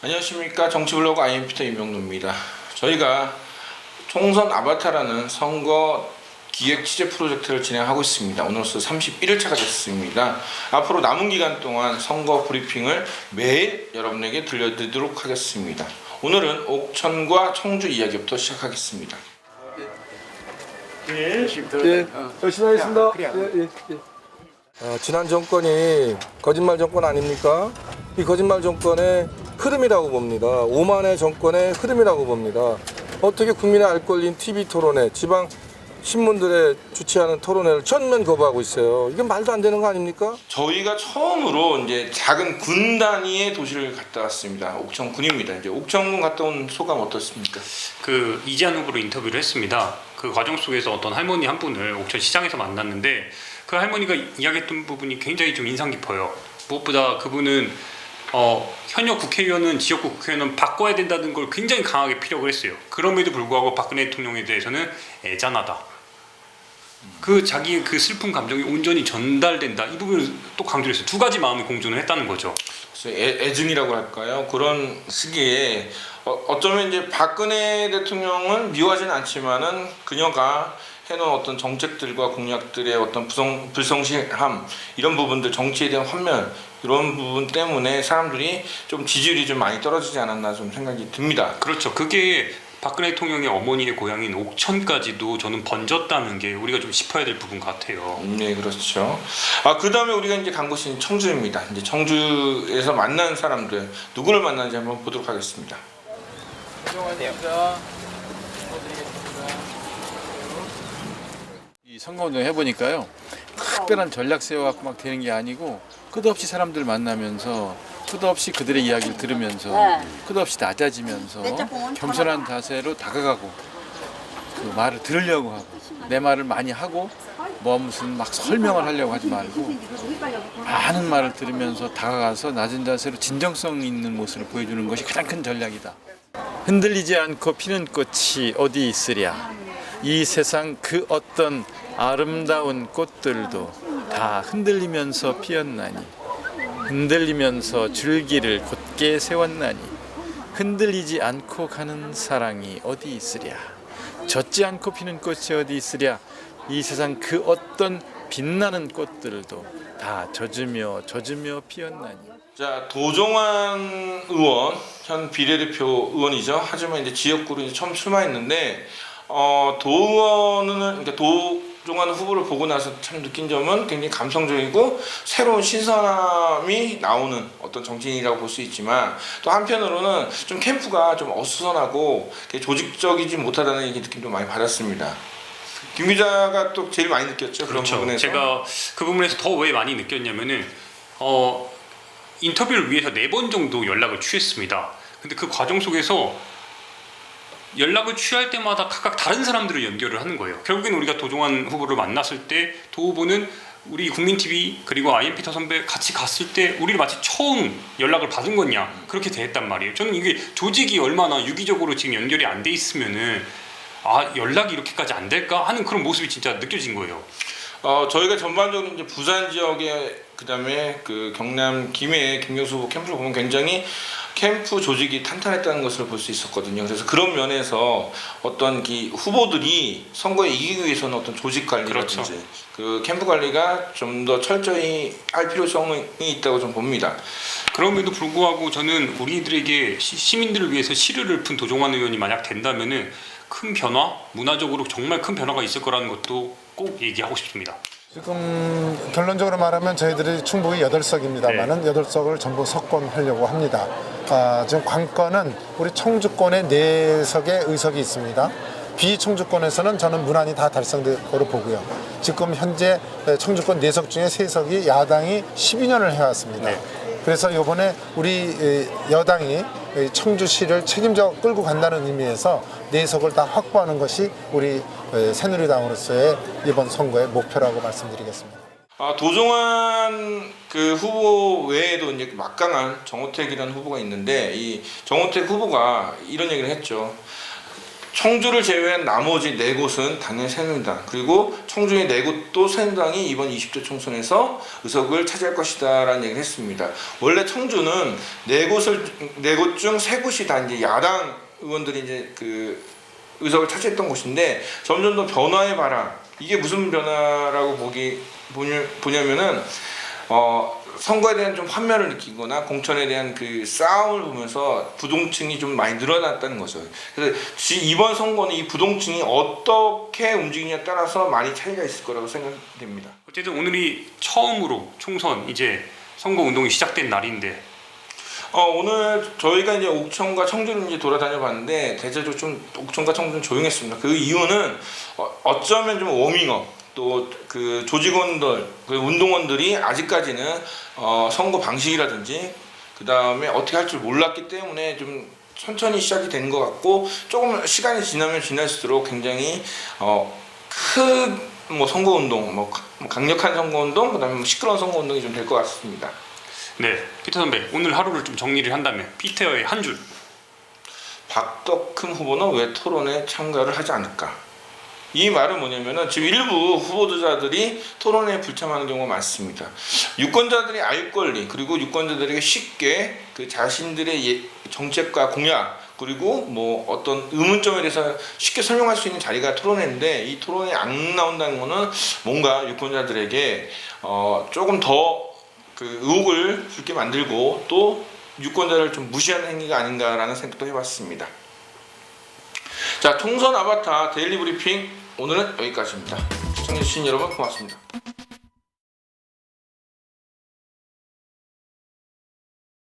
안녕하십니까. 정치블로그 IMP터 임명노입니다. 저희가 총선 아바타라는 선거 기획 취재 프로젝트를 진행하고 있습니다. 오늘로써 31일차가 됐습니다. 앞으로 남은 기간 동안 선거 브리핑을 매일 여러분에게 들려드리도록 하겠습니다. 오늘은 옥천과 청주 이야기부터 시작하겠습니다. 열심히 하겠습니다. 지난 정권이 거짓말 정권 아닙니까? 이 거짓말 정권의 흐름이라고 봅니다. 오만의 정권의 흐름이라고 봅니다. 어떻게 국민의 알 권리인 TV 토론회, 지방 신문들의 주최하는 토론회를 전면 거부하고 있어요. 이게 말도 안 되는 거 아닙니까? 저희가 처음으로 이제 작은 군 단위의 도시를 갔다 왔습니다. 옥천군입니다. 이제 옥천군 갔다 온 소감 어떻습니까? 그 이재한 후보로 인터뷰를 했습니다. 그 과정 속에서 어떤 할머니 한 분을 옥천 시장에서 만났는데 그 할머니가 이야기했던 부분이 굉장히 좀 인상 깊어요. 무엇보다 그분은 현역 국회의원은 지역구 국회의원은 바꿔야 된다는 걸 굉장히 강하게 피력을 했어요. 그럼에도 불구하고 박근혜 대통령에 대해서는 애잔하다. 그 자기의 그 슬픈 감정이 온전히 전달된다. 이 부분을 또 강조를 했어요. 두 가지 마음이 공존을 했다는 거죠. 애증이라고 할까요? 그런 시기에 어쩌면 이제 박근혜 대통령은 미워하지는 않지만은 그녀가 해놓은 어떤 정책들과 공약들의 어떤 불성실함 이런 부분들, 정치에 대한 환멸 이런 부분 때문에 사람들이 좀 지지율이 좀 많이 떨어지지 않았나 좀 생각이 듭니다. 그렇죠. 그게 박근혜 대통령의 어머니의 고향인 옥천까지도 저는 번졌다는 게 우리가 좀 짚어야 될 부분 같아요. 네, 그렇죠. 그 다음에 우리가 이제 간 곳이 청주입니다. 이제 청주에서 만난 사람들 누구를 만나는지 한번 보도록 하겠습니다. 이 선거운동 해보니까요, 특별한 전략 세워갖고 막 되는 게 아니고 끝없이 사람들 만나면서 끝없이 그들의 이야기를 들으면서 끝없이 낮아지면서 겸손한 자세로 다가가고 그 말을 들으려고 하고 내 말을 많이 하고 무슨 막 설명을 하려고 하지 말고 많은 말을 들으면서 다가가서 낮은 자세로 진정성 있는 모습을 보여주는 것이 가장 큰 전략이다. 흔들리지 않고 피는 꽃이 어디 있으랴. 이 세상 그 어떤 아름다운 꽃들도 다 흔들리면서 피었나니 흔들리면서 줄기를 곧게 세웠나니 흔들리지 않고 가는 사랑이 어디 있으랴. 젖지 않고 피는 꽃이 어디 있으랴. 이 세상 그 어떤 빛나는 꽃들도 다 젖으며 피었나니. 자, 도종환 의원, 현 비례대표 의원이죠. 하지만 이제 지역구로 이제 처음 출마했는데 도 의원은 그러니까 도종환 후보를 보고 나서 참 느낀 점은 굉장히 감성적이고 새로운 신선함이 나오는 어떤 정치인이라고 볼 수 있지만 또 한편으로는 좀 캠프가 좀 어수선하고 조직적이지 못하다는 얘기 느낌도 많이 받았습니다. 김 기자가 또 제일 많이 느꼈죠. 그런 그렇죠. 부분에서. 제가 그 부분에서 더 왜 많이 느꼈냐면은 인터뷰를 위해서 4번 정도 연락을 취했습니다. 근데 그 과정 속에서 연락을 취할 때마다 각각 다른 사람들을 연결을 하는 거예요. 결국에는 우리가 도종환 후보를 만났을 때 도 후보는 우리 국민TV 그리고 IMP터 선배 같이 갔을 때 우리를 마치 처음 연락을 받은 거냐 그렇게 대했단 말이에요. 저는 이게 조직이 얼마나 유기적으로 지금 연결이 안 돼 있으면은 연락이 이렇게까지 안 될까 하는 그런 모습이 진짜 느껴진 거예요. 저희가 전반적으로 이제 부산 지역에 그다음에 그 경남 김해 김경수 후보 캠프를 보면 굉장히 캠프 조직이 탄탄했다는 것을 볼 수 있었거든요. 그래서 그런 면에서 어떤 후보들이 선거에 이기기 위해서는 어떤 조직 관리라든지 그렇죠. 그 캠프 관리가 좀 더 철저히 할 필요성이 있다고 좀 봅니다. 그럼에도 불구하고 저는 우리들에게 시민들을 위해서 시르를 푼 도종환 의원이 만약 된다면은 큰 변화, 문화적으로 정말 큰 변화가 있을 거라는 것도 꼭 얘기하고 싶습니다. 지금 결론적으로 말하면 저희들이 충북이 8석입니다만은 8석을 전부 석권하려고 합니다. 지금 관건은 우리 청주권에 4석의 의석이 있습니다. 비청주권에서는 저는 무난히 다 달성될 거로 보고요. 지금 현재 청주권 4석 중에 3석이 야당이 12년을 해왔습니다. 그래서 이번에 우리 여당이 청주시를 책임져 끌고 간다는 의미에서 4석을 다 확보하는 것이 우리 새누리당으로서의 이번 선거의 목표라고 말씀드리겠습니다. 도종환 그 후보 외에도 이제 막강한 정호택이라는 후보가 있는데 이 정호택 후보가 이런 얘기를 했죠. 청주를 제외한 나머지 4곳은 당연히 새누리당, 그리고 청주의 4곳도 새누리당이 이번 20대 총선에서 의석을 차지할 것이다라는 얘기를 했습니다. 원래 청주는 4곳 중 3곳이 다 이제 야당 의원들이 이제 그 의석을 차지했던 곳인데 점점 더 변화의 바람, 이게 무슨 변화라고 보냐면은 선거에 대한 좀 환멸을 느끼거나 공천에 대한 그 싸움을 보면서 부동층이 좀 많이 늘어났다는 거죠. 그래서 이번 선거는 이 부동층이 어떻게 움직이냐에 따라서 많이 차이가 있을 거라고 생각됩니다. 어쨌든 오늘이 처음으로 총선 이제 선거 운동이 시작된 날인데 오늘 저희가 이제 옥천과 청주를 이제 돌아다녀 봤는데 대체적으로 좀 옥천과 청주는 조용했습니다. 그 이유는 어쩌면 좀 워밍업, 또 그 조직원들, 그 운동원들이 아직까지는 선거 방식이라든지 그 다음에 어떻게 할 줄 몰랐기 때문에 좀 천천히 시작이 된 것 같고, 조금 시간이 지나면 지날수록 굉장히 큰 뭐 선거 운동, 뭐 강력한 선거 운동, 그다음에 뭐 시끄러운 선거 운동이 좀 될 것 같습니다. 네, 피터 선배 오늘 하루를 좀 정리를 한다면 피터의 한 줄. 박덕흠 후보는 왜 토론에 참가를 하지 않을까? 이 말은 뭐냐면은 지금 일부 후보자들이 토론에 불참하는 경우가 많습니다. 유권자들이 알 권리, 그리고 유권자들에게 쉽게 그 자신들의 정책과 공약, 그리고 뭐 어떤 의문점에 대해서 쉽게 설명할 수 있는 자리가 토론회인데, 이 토론에 안 나온다는 거는 뭔가 유권자들에게 조금 더 그 의혹을 줄게 만들고 또 유권자를 좀 무시하는 행위가 아닌가라는 생각도 해봤습니다. 자, 총선 아바타 데일리 브리핑 오늘은 여기까지입니다. 시청해주신 여러분 고맙습니다.